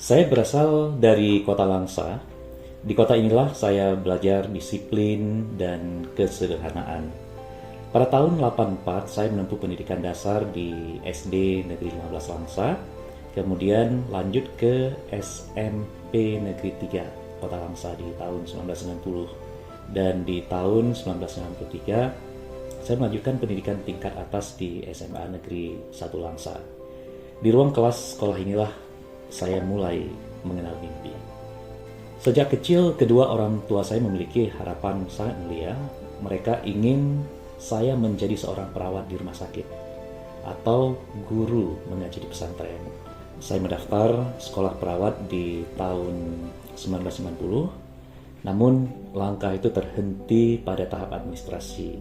Saya berasal dari kota Langsa. Di kota inilah saya belajar disiplin dan kesederhanaan. Pada tahun 84, saya menempuh pendidikan dasar di SD Negeri 15 Langsa, kemudian lanjut ke SMP Negeri 3 Kota Langsa di tahun 1990. Dan di tahun 1993, saya melanjutkan pendidikan tingkat atas di SMA Negeri 1 Langsa. Di ruang kelas sekolah inilah saya mulai mengenal mimpi. Sejak kecil, kedua orang tua saya memiliki harapan sangat mulia. Mereka ingin saya menjadi seorang perawat di rumah sakit atau guru mengaji di pesantren. Saya mendaftar sekolah perawat di tahun 1990, namun langkah itu terhenti pada tahap administrasi.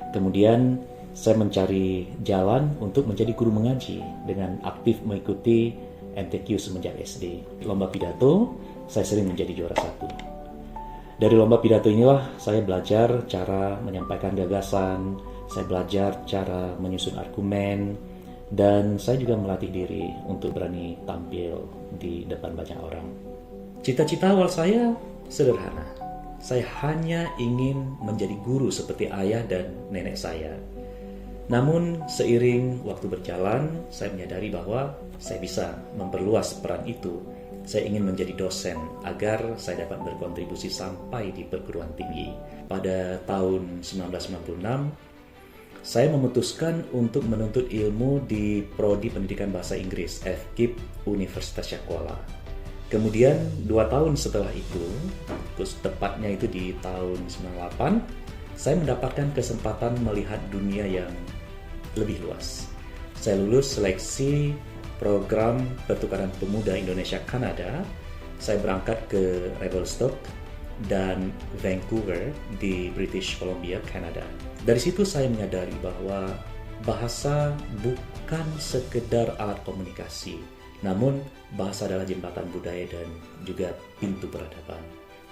Kemudian saya mencari jalan untuk menjadi guru mengaji dengan aktif mengikuti MTQ semenjak SD. Lomba pidato, saya sering menjadi juara 1. Dari lomba pidato inilah saya belajar cara menyampaikan gagasan, saya belajar cara menyusun argumen, dan saya juga melatih diri untuk berani tampil di depan banyak orang. Cita-cita awal saya sederhana. Saya hanya ingin menjadi guru seperti ayah dan nenek saya. Namun seiring waktu berjalan, saya menyadari bahwa saya bisa memperluas peran itu. Saya ingin menjadi dosen agar saya dapat berkontribusi sampai di perguruan tinggi. Pada tahun 1996, saya memutuskan untuk menuntut ilmu di Prodi Pendidikan Bahasa Inggris FKIP Universitas Syakuala. Kemudian 2 tahun setelah itu, tepatnya itu di tahun 98, saya mendapatkan kesempatan melihat dunia yang lebih luas. Saya lulus seleksi program pertukaran pemuda Indonesia-Kanada. Saya berangkat ke Revelstoke dan Vancouver di British Columbia, Kanada. Dari situ saya menyadari bahwa bahasa bukan sekedar alat komunikasi, namun bahasa adalah jembatan budaya dan juga pintu peradaban.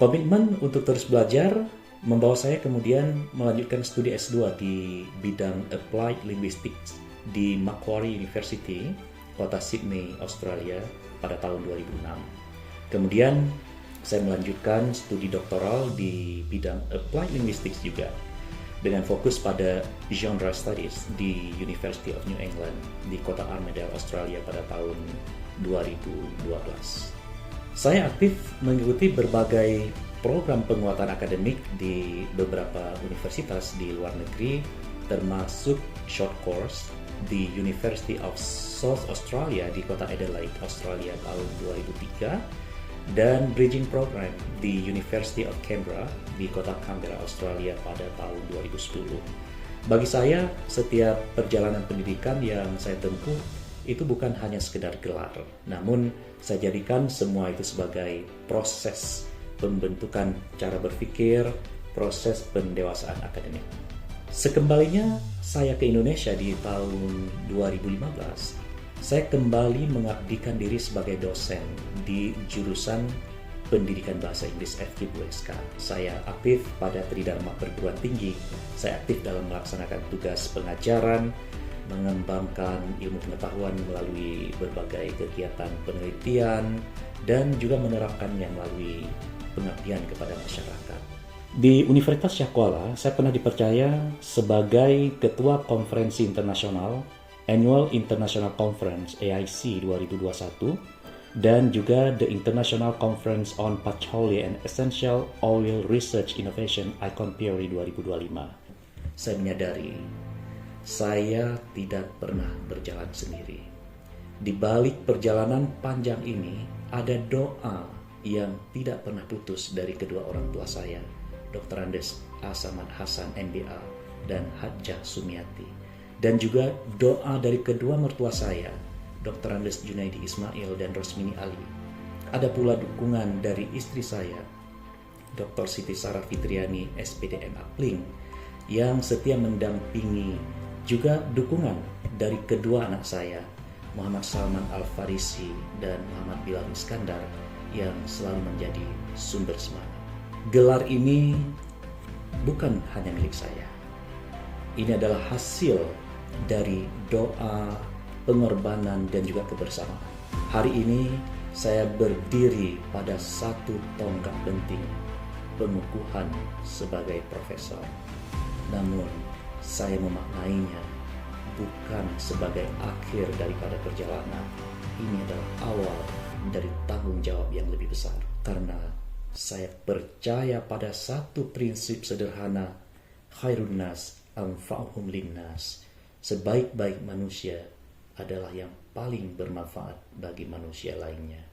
Komitmen untuk terus belajar membawa saya kemudian melanjutkan studi S2 di bidang Applied Linguistics di Macquarie University, kota Sydney, Australia pada tahun 2006. Kemudian saya melanjutkan studi doktoral di bidang Applied Linguistics juga dengan fokus pada Genre Studies di University of New England di kota Armidale, Australia pada tahun 2012. Saya aktif mengikuti berbagai program penguatan akademik di beberapa universitas di luar negeri, termasuk short course di University of South Australia di kota Adelaide, Australia tahun 2003, dan bridging program di University of Canberra di kota Canberra, Australia pada tahun 2010. Bagi saya, setiap perjalanan pendidikan yang saya tempuh itu bukan hanya sekedar gelar, namun saya jadikan semua itu sebagai proses pembentukan cara berpikir, proses pendewasaan akademik. Sekembalinya saya ke Indonesia di tahun 2015, saya kembali mengabdikan diri sebagai dosen di jurusan Pendidikan Bahasa Inggris FKIP USK. Saya aktif pada tridharma perguruan tinggi, saya aktif dalam melaksanakan tugas pengajaran, mengembangkan ilmu pengetahuan melalui berbagai kegiatan penelitian, dan juga menerapkannya melalui pengabdian kepada masyarakat. Di Universitas Syakuala, saya pernah dipercaya sebagai Ketua Konferensi Internasional Annual International Conference AIC 2021 dan juga The International Conference on Petroleum and Essential Oil Research Innovation Icon Theory 2025. Saya menyadari saya tidak pernah berjalan sendiri. Di balik perjalanan panjang ini ada doa yang tidak pernah putus dari kedua orang tua saya, Dr. Andes Asaman Hasan MBA dan Hadjah Sumiati, dan juga doa dari kedua mertua saya, Dr. Andes Junaidi Ismail dan Rosmini Ali. Ada pula dukungan dari istri saya, Dr. Siti Sarah Fitriani SPDM Apling, yang setia mendampingi, juga dukungan dari kedua anak saya, Muhammad Salman Al-Farisi dan Muhammad Bilal Iskandar, yang selalu menjadi sumber semangat. Gelar ini bukan hanya milik saya. Ini adalah hasil dari doa, pengorbanan, dan juga kebersamaan. Hari ini Saya berdiri pada satu tonggak penting, pengukuhan sebagai profesor. Namun, saya memaknainya bukan sebagai akhir daripada perjalanan. Ini adalah awal dari tanggung jawab yang lebih besar. Karena saya percaya pada satu prinsip sederhana, khairun nas anfa'uhum linnas. Sebaik-baik manusia adalah yang paling bermanfaat bagi manusia lainnya.